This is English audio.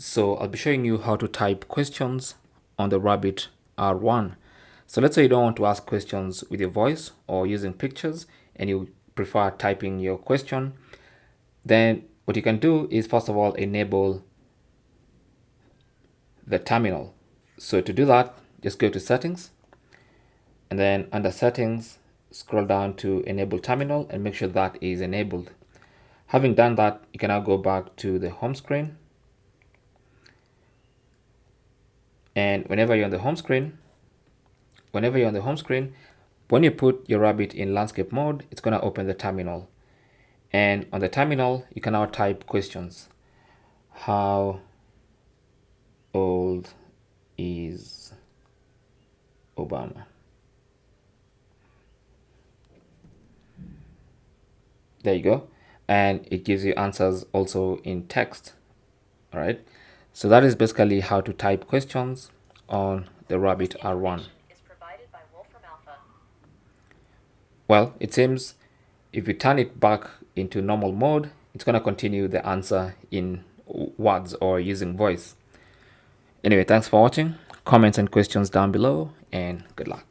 So I'll be showing you how to type questions on the Rabbit R1. So let's say you don't want to ask questions with your voice or using pictures and you prefer typing your question. Then what you can do is first of all enable the terminal. So to do that, just go to settings and then under settings, scroll down to enable terminal and make sure that is enabled. Having done that, you can now go back to the home screen. And whenever you're on the home screen, when you put your Rabbit in landscape mode, it's going to open the terminal. And on the terminal, you can now type questions. How old is Obama? There you go. And it gives you answers also in text. All right. So that is basically how to type questions on the Rabbit R1. Well, it seems if you turn it back into normal mode, it's going to continue the answer in words or using voice. Anyway, thanks for watching. Comments and questions down below, and good luck.